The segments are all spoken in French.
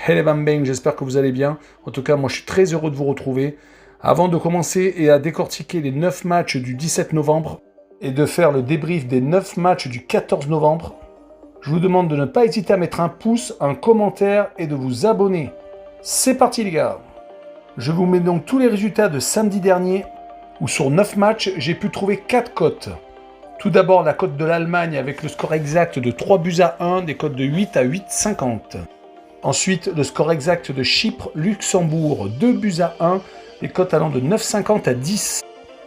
Hey les bang, j'espère que vous allez bien. En tout cas, moi je suis très heureux de vous retrouver. Avant de commencer et à décortiquer les 9 matchs du 17 novembre et de faire le débrief des 9 matchs du 14 novembre, je vous demande de ne pas hésiter à mettre un pouce, un commentaire et de vous abonner. C'est parti les gars. Je vous mets donc tous les résultats de samedi dernier où sur 9 matchs, j'ai pu trouver 4 cotes. Tout d'abord la cote de l'Allemagne avec le score exact de 3-1, des cotes de 8 à 8,50. Ensuite, le score exact de Chypre-Luxembourg, 2-1, les cotes allant de 9,50 à 10.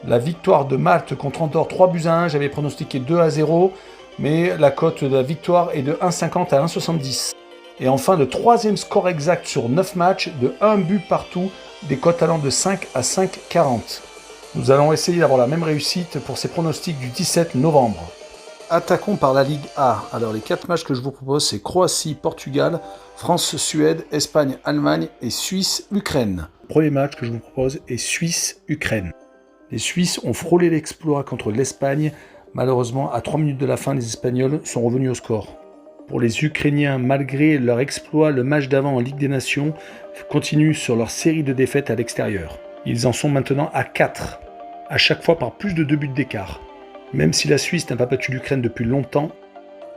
La victoire de Malte contre Andorre, 3-1, j'avais pronostiqué 2-0, mais la cote de la victoire est de 1,50 à 1,70. Et enfin, le troisième score exact sur 9 matchs, de 1 but partout, des cotes allant de 5 à 5,40. Nous allons essayer d'avoir la même réussite pour ces pronostics du 17 novembre. Attaquons par la Ligue A. Alors les 4 matchs que je vous propose, c'est Croatie-Portugal, France-Suède, Espagne-Allemagne et Suisse-Ukraine. Le premier match que je vous propose est Suisse-Ukraine. Les Suisses ont frôlé l'exploit contre l'Espagne. Malheureusement, à 3 minutes de la fin, les Espagnols sont revenus au score. Pour les Ukrainiens, malgré leur exploit, le match d'avant en Ligue des Nations continue sur leur série de défaites à l'extérieur. Ils en sont maintenant à 4, à chaque fois par plus de 2 buts d'écart. Même si la Suisse n'a pas battu l'Ukraine depuis longtemps,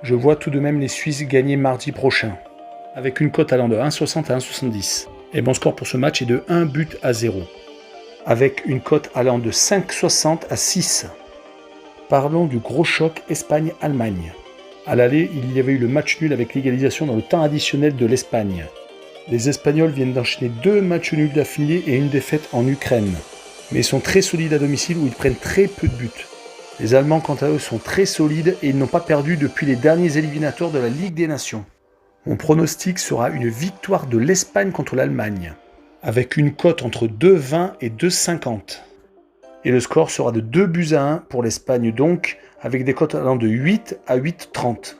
je vois tout de même les Suisses gagner mardi prochain, avec une cote allant de 1,60 à 1,70. Et mon score pour ce match est de 1-0, avec une cote allant de 5,60 à 6. Parlons du gros choc Espagne-Allemagne. À l'aller, il y avait eu le match nul avec l'égalisation dans le temps additionnel de l'Espagne. Les Espagnols viennent d'enchaîner 2 matchs nuls d'affilée et une défaite en Ukraine. Mais ils sont très solides à domicile où ils prennent très peu de buts. Les Allemands, quant à eux, sont très solides et ils n'ont pas perdu depuis les derniers éliminatoires de la Ligue des Nations. Mon pronostic sera une victoire de l'Espagne contre l'Allemagne, avec une cote entre 2,20 et 2,50. Et le score sera de 2-1 pour l'Espagne donc, avec des cotes allant de 8 à 8,30.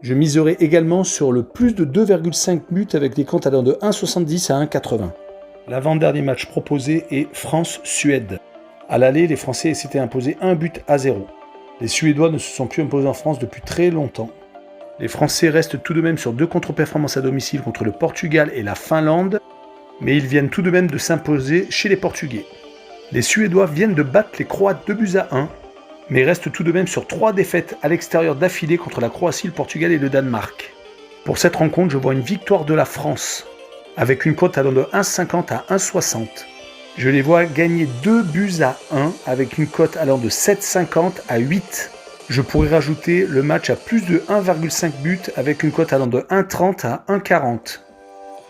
Je miserai également sur le plus de 2,5 buts avec des cotes allant de 1,70 à 1,80. L'avant-dernier match proposé est France-Suède. À l'aller, les Français s'étaient imposés 1-0. Les Suédois ne se sont plus imposés en France depuis très longtemps. Les Français restent tout de même sur 2 contre-performances à domicile contre le Portugal et la Finlande, mais ils viennent tout de même de s'imposer chez les Portugais. Les Suédois viennent de battre les Croates 2-1, mais restent tout de même sur 3 défaites à l'extérieur d'affilée contre la Croatie, le Portugal et le Danemark. Pour cette rencontre, je vois une victoire de la France, avec une cote allant de 1,50 à 1,60. Je les vois gagner 2-1 avec une cote allant de 7,50 à 8. Je pourrais rajouter le match à plus de 1,5 buts avec une cote allant de 1,30 à 1,40.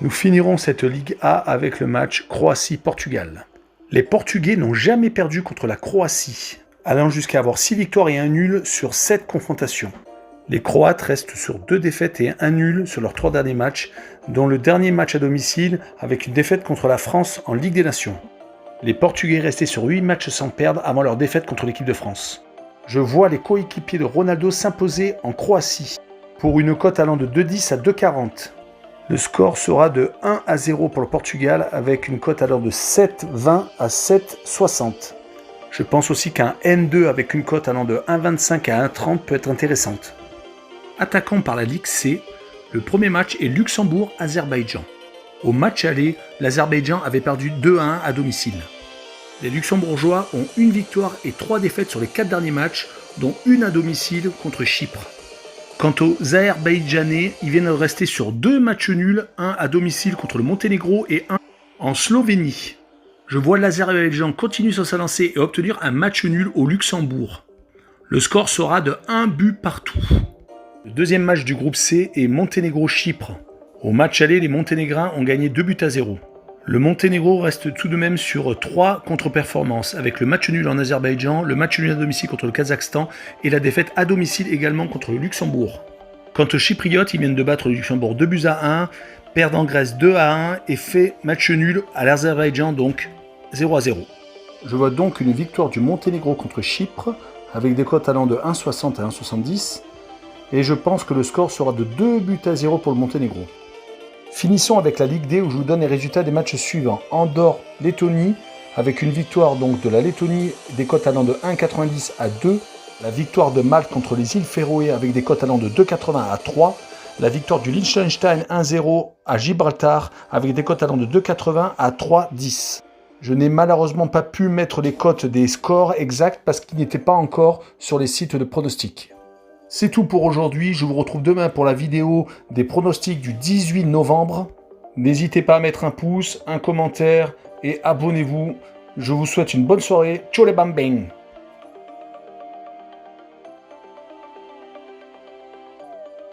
Nous finirons cette Ligue A avec le match Croatie-Portugal. Les Portugais n'ont jamais perdu contre la Croatie, allant jusqu'à avoir 6 victoires et 1 nul sur 7 confrontations. Les Croates restent sur 2 défaites et 1 nul sur leurs 3 derniers matchs, dont le dernier match à domicile avec une défaite contre la France en Ligue des Nations. Les Portugais restaient sur 8 matchs sans perdre avant leur défaite contre l'équipe de France. Je vois les coéquipiers de Ronaldo s'imposer en Croatie pour une cote allant de 2,10 à 2,40. Le score sera de 1-0 pour le Portugal avec une cote allant de 7,20 à 7,60. Je pense aussi qu'un N2 avec une cote allant de 1,25 à 1,30 peut être intéressante. Attaquons par la Ligue C. Le premier match est Luxembourg-Azerbaïdjan. Au match aller, l'Azerbaïdjan avait perdu 2-1 à domicile. Les Luxembourgeois ont une victoire et 3 défaites sur les 4 derniers matchs, dont une à domicile contre Chypre. Quant aux Azerbaïdjanais, ils viennent de rester sur 2 matchs nuls, un à domicile contre le Monténégro et un en Slovénie. Je vois l'Azerbaïdjan continuer sur sa lancée et obtenir un match nul au Luxembourg. Le score sera de 1 but partout. Le deuxième match du groupe C est Monténégro-Chypre. Au match aller, les Monténégrins ont gagné 2-0. Le Monténégro reste tout de même sur 3 contre-performances, avec le match nul en Azerbaïdjan, le match nul à domicile contre le Kazakhstan et la défaite à domicile également contre le Luxembourg. Quant aux Chypriotes, ils viennent de battre le Luxembourg 2-1, perdent en Grèce 2-1 et fait match nul à l'Azerbaïdjan donc 0-0. Je vois donc une victoire du Monténégro contre Chypre, avec des cotes allant de 1,60 à 1,70, et je pense que le score sera de 2-0 pour le Monténégro. Finissons avec la Ligue D où je vous donne les résultats des matchs suivants. Andorre-Lettonie, avec une victoire donc de la Lettonie, des cotes allant de 1,90 à 2. La victoire de Malte contre les îles Féroé avec des cotes allant de 2,80 à 3. la victoire du Liechtenstein 1-0 à Gibraltar avec des cotes allant de 2,80 à 3,10. Je n'ai malheureusement pas pu mettre les cotes des scores exacts parce qu'ils n'étaient pas encore sur les sites de pronostics. C'est tout pour aujourd'hui, je vous retrouve demain pour la vidéo des pronostics du 18 novembre. N'hésitez pas à mettre un pouce, un commentaire et abonnez-vous. Je vous souhaite une bonne soirée. Ciao les bambins!